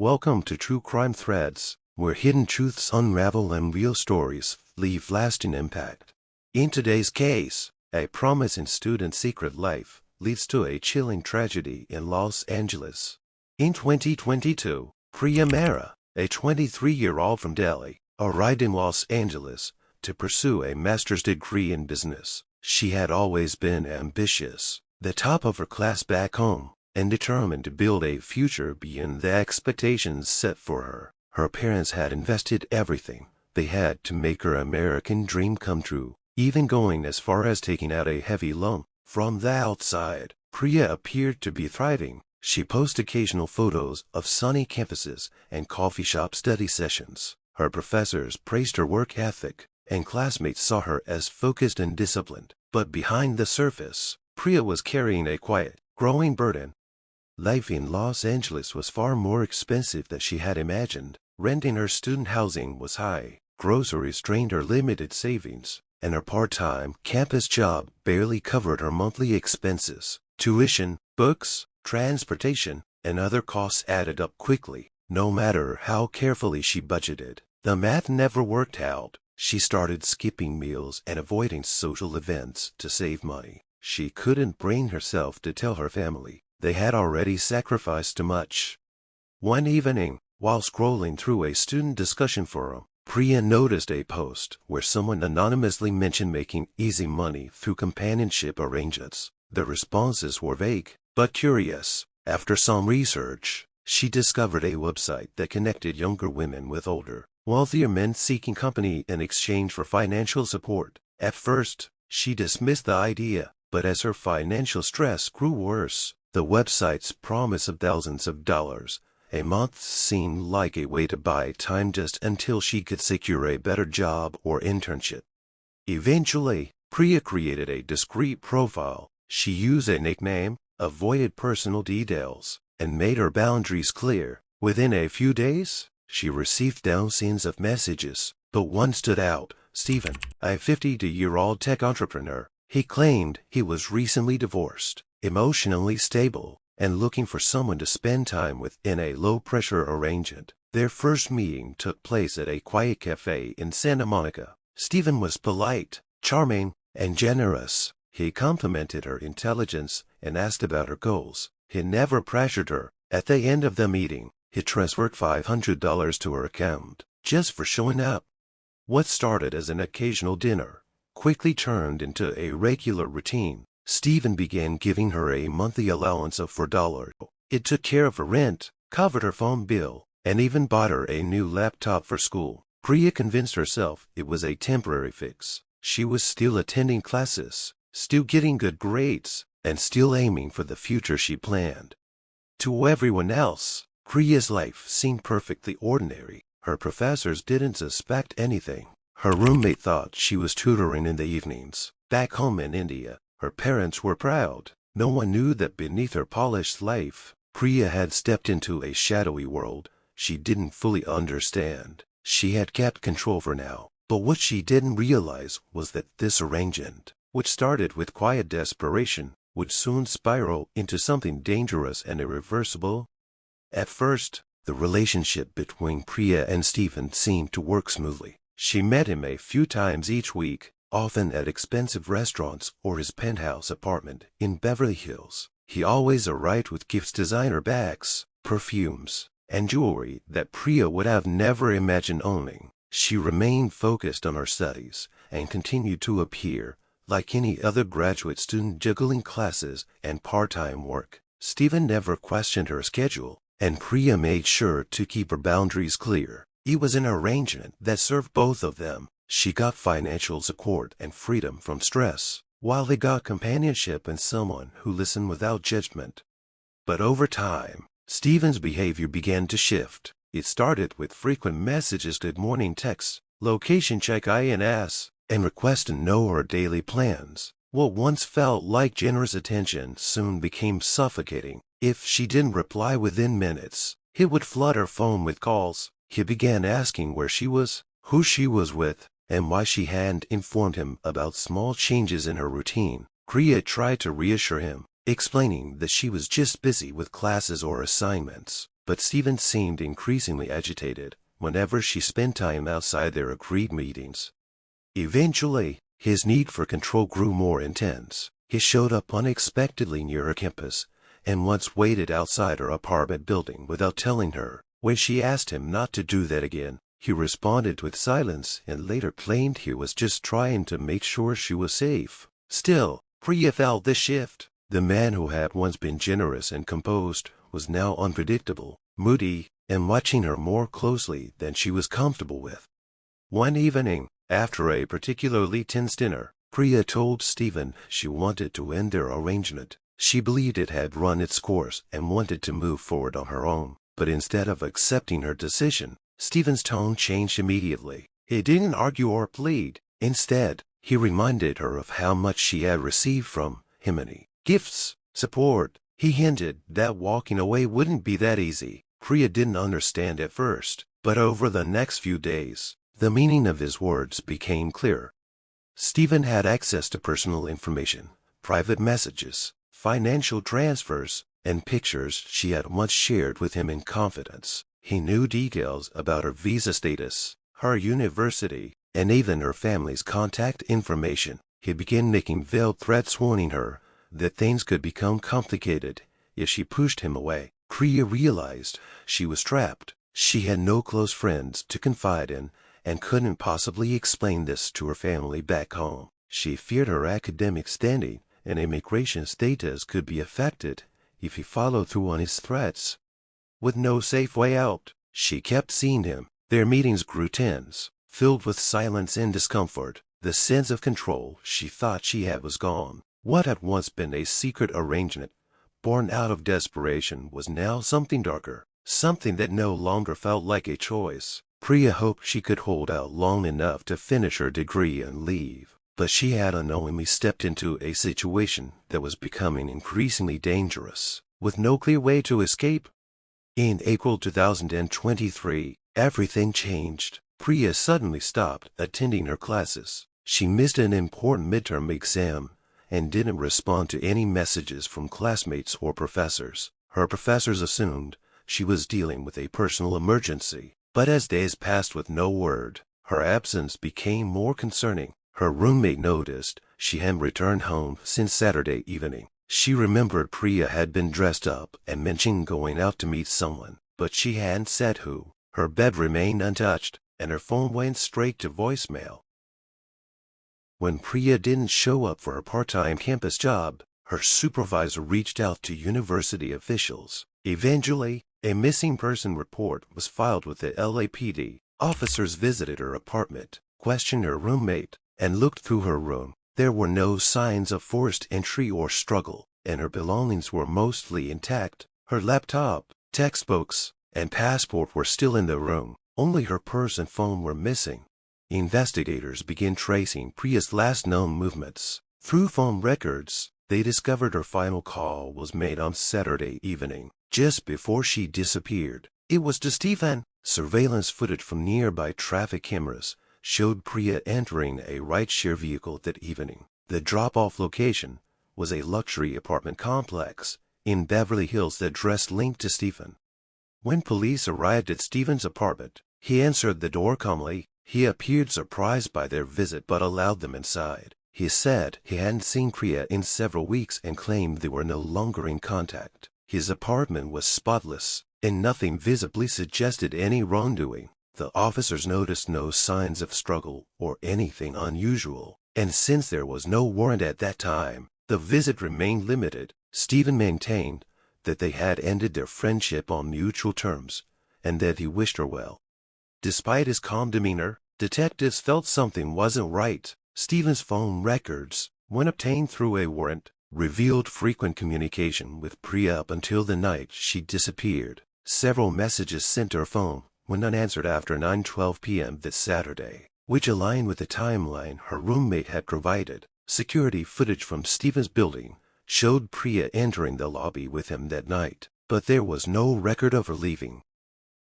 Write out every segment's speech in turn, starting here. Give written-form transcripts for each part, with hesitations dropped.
Welcome to True Crime Threads, where hidden truths unravel and real stories leave lasting impact. In today's case, a promising student's secret life leads to a chilling tragedy in Los Angeles. In 2022, Priya Mehra, a 23-year-old from Delhi, arrived in Los Angeles to pursue a master's degree in business. She had always been ambitious, the top of her class back home, and determined to build a future beyond the expectations set for her. Her parents had invested everything they had to make her American dream come true, even going as far as taking out a heavy loan. From the outside, Priya appeared to be thriving. She posted occasional photos of sunny campuses and coffee shop study sessions. Her professors praised her work ethic, and classmates saw her as focused and disciplined. But behind the surface, Priya was carrying a quiet, growing burden. Life in Los Angeles was far more expensive than she had imagined. Rent in her student housing was high, groceries drained her limited savings, and her part-time campus job barely covered her monthly expenses. Tuition, books, transportation, and other costs added up quickly. No matter how carefully she budgeted, the math never worked out. She started skipping meals and avoiding social events to save money. She couldn't bring herself to tell her family they had already sacrificed too much. One evening, while scrolling through a student discussion forum, Priya noticed a post where someone anonymously mentioned making easy money through companionship arrangements. The responses were vague, but curious. After some research, she discovered a website that connected younger women with older, wealthier men seeking company in exchange for financial support. At first, she dismissed the idea, but as her financial stress grew worse, the website's promise of thousands of dollars a month seemed like a way to buy time just until she could secure a better job or internship. Eventually, Priya created a discreet profile. She used a nickname, avoided personal details, and made her boundaries clear. Within a few days, she received dozens of messages, but one stood out. Stephen, a 52-year-old tech entrepreneur. He claimed he was recently divorced, emotionally stable, and looking for someone to spend time with in a low-pressure arrangement. Their first meeting took place at a quiet cafe in Santa Monica. Stephen was polite, charming, and generous. He complimented her intelligence and asked about her goals. He never pressured her. At the end of the meeting, he transferred $500 to her account, just for showing up. What started as an occasional dinner quickly turned into a regular routine. Stephen began giving her a monthly allowance of $4. It took care of her rent, covered her phone bill, and even bought her a new laptop for school. Priya convinced herself it was a temporary fix. She was still attending classes, still getting good grades, and still aiming for the future she planned. To everyone else, Priya's life seemed perfectly ordinary. Her professors didn't suspect anything. Her roommate thought she was tutoring in the evenings. Back home in India, her parents were proud. No one knew that beneath her polished life, Priya had stepped into a shadowy world she didn't fully understand. She had kept control for now, but what she didn't realize was that this arrangement, which started with quiet desperation, would soon spiral into something dangerous and irreversible. At first, the relationship between Priya and Stephen seemed to work smoothly. She met him a few times each week, often at expensive restaurants or his penthouse apartment in Beverly Hills. He always arrived with gifts, designer bags, perfumes, and jewelry that Priya would have never imagined owning. She remained focused on her studies and continued to appear like any other graduate student, juggling classes and part-time work. Stephen never questioned her schedule, and Priya made sure to keep her boundaries clear. It was an arrangement that served both of them. She got financial support and freedom from stress, while they got companionship and someone who listened without judgment. But over time, Stephen's behavior began to shift. It started with frequent messages, good morning texts, location check INS, and requests to know her daily plans. What once felt like generous attention soon became suffocating. If she didn't reply within minutes, he would flood her phone with calls. He began asking where she was, who she was with, and why she hadn't informed him about small changes in her routine. Priya tried to reassure him, explaining that she was just busy with classes or assignments. but Stephen seemed increasingly agitated whenever she spent time outside their agreed meetings. Eventually, his need for control grew more intense. He showed up unexpectedly near her campus and once waited outside her apartment building without telling her. When she asked him not to do that again, he responded with silence and later claimed he was just trying to make sure she was safe. Still, Priya felt the shift. The man who had once been generous and composed was now unpredictable, moody, and watching her more closely than she was comfortable with. One evening, after a particularly tense dinner, Priya told Stephen she wanted to end their arrangement. She believed it had run its course and wanted to move forward on her own. But instead of accepting her decision, Stephen's tone changed immediately. He didn't argue or plead. Instead, he reminded her of how much she had received from him: gifts, support. He hinted that walking away wouldn't be that easy. Priya didn't understand at first, but over the next few days, the meaning of his words became clear. Stephen had access to personal information, private messages, financial transfers, and pictures she had once shared with him in confidence. He knew details about her visa status, her university, and even her family's contact information. He began making veiled threats warning her that things could become complicated if she pushed him away. Priya realized she was trapped. She had no close friends to confide in and couldn't possibly explain this to her family back home. She feared her academic standing and immigration status could be affected if he followed through on his threats. With no safe way out, she kept seeing him. Their meetings grew tense, filled with silence and discomfort. The sense of control she thought she had was gone. What had once been a secret arrangement, born out of desperation, was now something darker, something that no longer felt like a choice. Priya hoped she could hold out long enough to finish her degree and leave, but she had unknowingly stepped into a situation that was becoming increasingly dangerous, with no clear way to escape. In April 2023, everything changed. Priya suddenly stopped attending her classes. She missed an important midterm exam and didn't respond to any messages from classmates or professors. Her professors assumed she was dealing with a personal emergency, but as days passed with no word, her absence became more concerning. Her roommate noticed she hadn't returned home since Saturday evening. She remembered Priya had been dressed up and mentioned going out to meet someone, but she hadn't said who. Her bed remained untouched, and her phone went straight to voicemail. When Priya didn't show up for her part-time campus job, her supervisor reached out to university officials. Eventually, a missing person report was filed with the LAPD. Officers visited her apartment, questioned her roommate, and looked through her room. There were no signs of forced entry or struggle, and her belongings were mostly intact. Her laptop, textbooks, and passport were still in the room. Only her purse and phone were missing. Investigators began tracing Priya's last known movements. Through phone records, they discovered her final call was made on Saturday evening, just before she disappeared. It was to Stephen. Surveillance footage from nearby traffic cameras showed Priya entering a rideshare vehicle that evening. The drop-off location was a luxury apartment complex in Beverly Hills that address linked to Stephen. When police arrived at Stephen's apartment, he answered the door calmly. He appeared surprised by their visit but allowed them inside. He said he hadn't seen Priya in several weeks and claimed they were no longer in contact. His apartment was spotless, and nothing visibly suggested any wrongdoing. The officers noticed no signs of struggle or anything unusual, and since there was no warrant at that time, the visit remained limited. Stephen maintained that they had ended their friendship on mutual terms, and that he wished her well. Despite his calm demeanor, detectives felt something wasn't right. Stephen's phone records, when obtained through a warrant, revealed frequent communication with Priya up until the night she disappeared. Several messages sent to her phone went unanswered after 9:12 p.m. this Saturday, which aligned with the timeline her roommate had provided. Security footage from Stephen's building showed Priya entering the lobby with him that night, but there was no record of her leaving.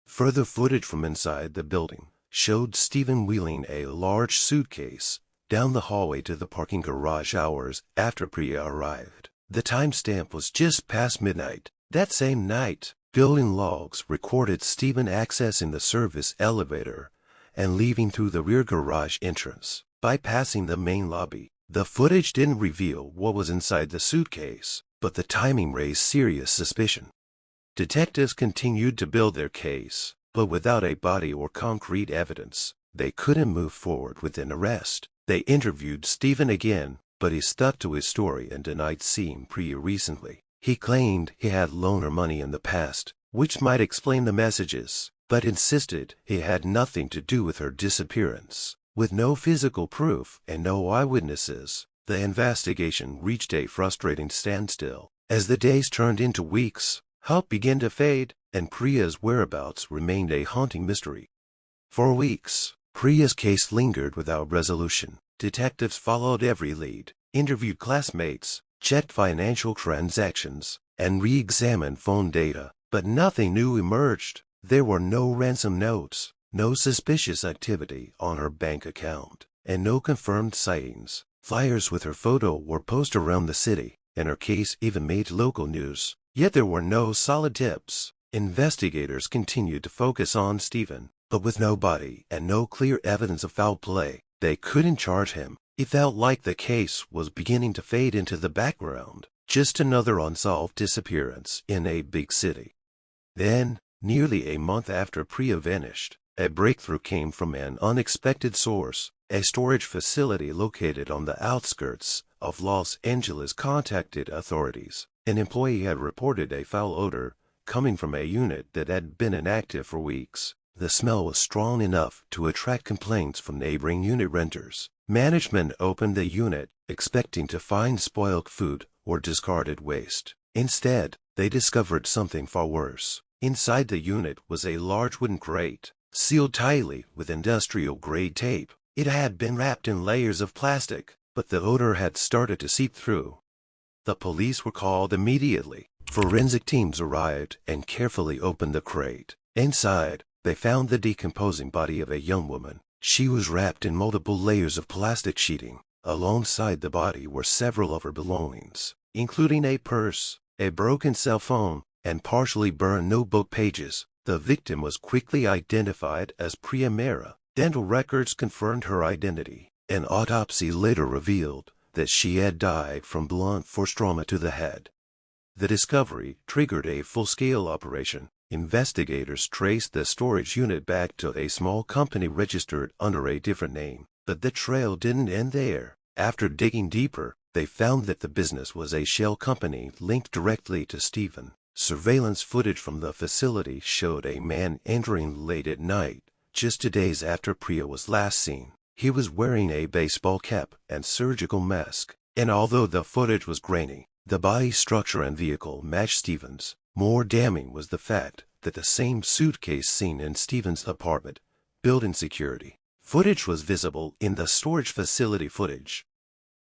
Further footage from inside the building showed Stephen wheeling a large suitcase down the hallway to the parking garage hours after Priya arrived. The timestamp was just past midnight. That same night, Building logs recorded Stephen accessing the service elevator and leaving through the rear garage entrance, bypassing the main lobby. The footage didn't reveal what was inside the suitcase, but the timing raised serious suspicion. Detectives continued to build their case, but without a body or concrete evidence, they couldn't move forward with an arrest. They interviewed Stephen again, but he stuck to his story and denied seeing Priya recently. He claimed he had loaned her money in the past, which might explain the messages, but insisted he had nothing to do with her disappearance. With no physical proof and no eyewitnesses, the investigation reached a frustrating standstill. As the days turned into weeks, hope began to fade, and Priya's whereabouts remained a haunting mystery. For weeks, Priya's case lingered without resolution. Detectives followed every lead, interviewed classmates, checked financial transactions, and re-examined phone data, but nothing new emerged. There were no ransom notes, no suspicious activity on her bank account, and no confirmed sightings. Flyers with her photo were posted around the city, and her case even made local news. Yet there were no solid tips. Investigators continued to focus on Stephen, but with no body and no clear evidence of foul play, they couldn't charge him. It felt like the case was beginning to fade into the background, just another unsolved disappearance in a big city. Then, nearly a month after Priya vanished, a breakthrough came from an unexpected source. A storage facility located on the outskirts of Los Angeles contacted authorities. An employee had reported a foul odor coming from a unit that had been inactive for weeks. The smell was strong enough to attract complaints from neighboring unit renters. Management opened the unit, expecting to find spoiled food or discarded waste. Instead, they discovered something far worse. Inside the unit was a large wooden crate, sealed tightly with industrial-grade tape. It had been wrapped in layers of plastic, but the odor had started to seep through. The police were called immediately. Forensic teams arrived and carefully opened the crate. Inside, they found the decomposing body of a young woman. She was wrapped in multiple layers of plastic sheeting. Alongside the body were several of her belongings, including a purse, a broken cell phone, and partially burned notebook pages. The victim was quickly identified as Priya Mehra. Dental records confirmed her identity. An autopsy later revealed that she had died from blunt force trauma to the head. The discovery triggered a full-scale operation. Investigators traced the storage unit back to a small company registered under a different name. But the trail didn't end there. After digging deeper, they found that the business was a shell company linked directly to Stephen. Surveillance footage from the facility showed a man entering late at night, just 2 days after Priya was last seen. He was wearing a baseball cap and surgical mask, and although the footage was grainy, the body structure and vehicle matched Stephen's. More damning was the fact that the same suitcase seen in Stephen's apartment, building security, footage was visible in the storage facility footage.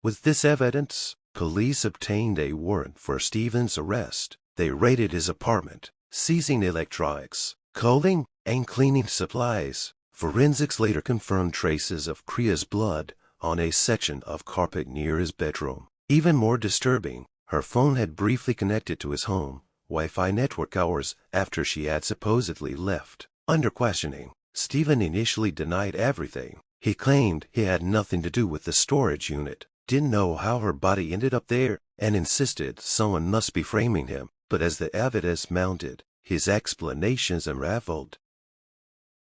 With this evidence, police obtained a warrant for Stephen's arrest. They raided his apartment, seizing electronics, clothing, and cleaning supplies. Forensics later confirmed traces of Priya's blood on a section of carpet near his bedroom. Even more disturbing, her phone had briefly connected to his home Wi-Fi network hours after she had supposedly left. Under questioning, Stephen initially denied everything. He claimed he had nothing to do with the storage unit, didn't know how her body ended up there, and insisted someone must be framing him. But as the evidence mounted, his explanations unraveled.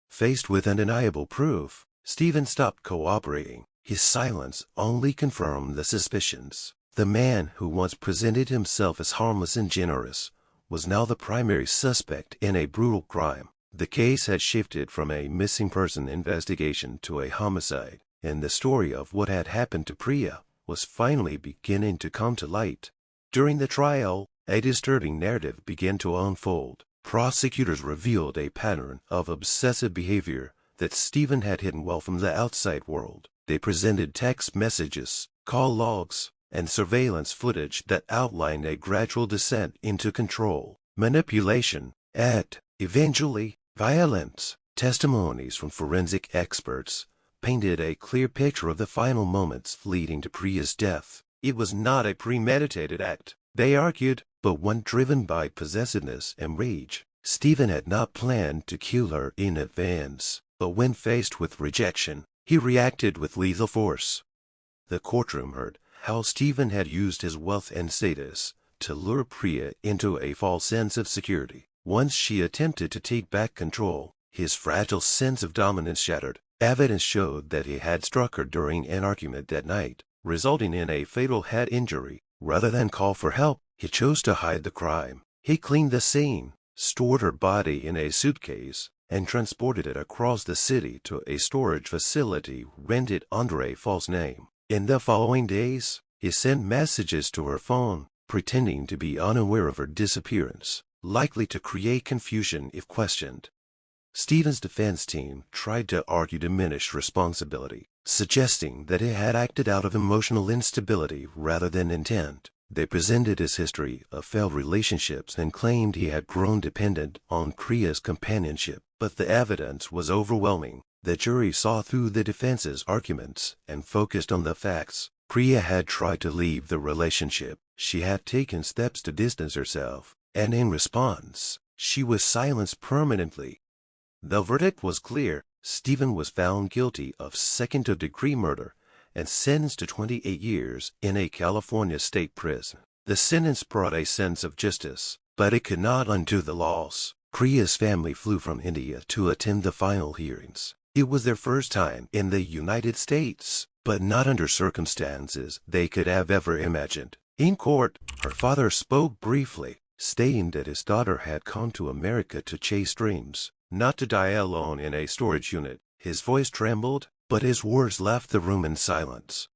Faced with undeniable proof, Stephen stopped cooperating. His silence only confirmed the suspicions. The man who once presented himself as harmless and generous was now the primary suspect in a brutal crime. The case had shifted from a missing person investigation to a homicide, and the story of what had happened to Priya was finally beginning to come to light. During the trial, a disturbing narrative began to unfold. Prosecutors revealed a pattern of obsessive behavior that Stephen had hidden well from the outside world. They presented text messages, call logs, and surveillance footage that outlined a gradual descent into control, manipulation, and, eventually, violence. Testimonies from forensic experts painted a clear picture of the final moments leading to Priya's death. It was not a premeditated act, they argued, but one driven by possessiveness and rage. Stephen had not planned to kill her in advance, but when faced with rejection, he reacted with lethal force. The courtroom heard how Stephen had used his wealth and status to lure Priya into a false sense of security. Once she attempted to take back control, his fragile sense of dominance shattered. Evidence showed that he had struck her during an argument that night, resulting in a fatal head injury. Rather than call for help, he chose to hide the crime. He cleaned the scene, stored her body in a suitcase, and transported it across the city to a storage facility rented under a false name. In the following days, he sent messages to her phone, pretending to be unaware of her disappearance, likely to create confusion if questioned. Stephen's defense team tried to argue diminished responsibility, suggesting that he had acted out of emotional instability rather than intent. They presented his history of failed relationships and claimed he had grown dependent on Priya's companionship, but the evidence was overwhelming. The jury saw through the defense's arguments and focused on the facts. Priya had tried to leave the relationship. She had taken steps to distance herself, and in response, she was silenced permanently. The verdict was clear. Stephen was found guilty of second-degree murder and sentenced to 28 years in a California state prison. The sentence brought a sense of justice, but it could not undo the loss. Priya's family flew from India to attend the final hearings. It was their first time in the United States, but not under circumstances they could have ever imagined. In court, her father spoke briefly, stating that his daughter had come to America to chase dreams, not to die alone in a storage unit. His voice trembled, but his words left the room in silence.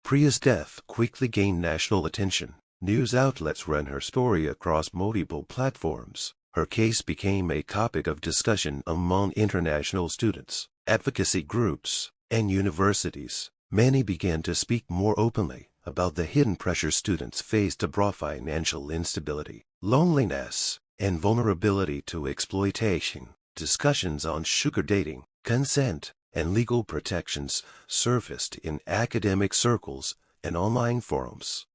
Priya's death quickly gained national attention. News outlets ran her story across multiple platforms. Her case became a topic of discussion among international students, advocacy groups, and universities. Many began to speak more openly about the hidden pressures students faced abroad: financial instability, loneliness, and vulnerability to exploitation. Discussions on sugar dating, consent, and legal protections surfaced in academic circles and online forums.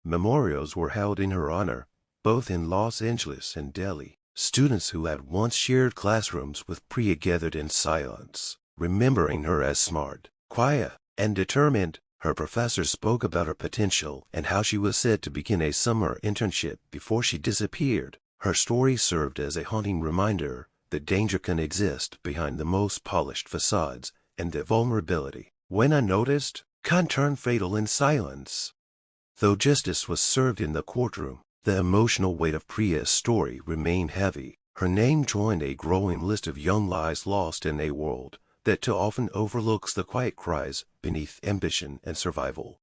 Memorials were held in her honor, both in Los Angeles and Delhi. Students who had once shared classrooms with Priya gathered in silence, remembering her as smart, quiet, and determined. Her professors spoke about her potential and how she was said to begin a summer internship before she disappeared. Her story served as a haunting reminder that danger can exist behind the most polished facades, and that vulnerability, when unnoticed, can turn fatal in silence. Though justice was served in the courtroom, the emotional weight of Priya's story remained heavy. Her name joined a growing list of young lives lost in a world that too often overlooks the quiet cries beneath ambition and survival.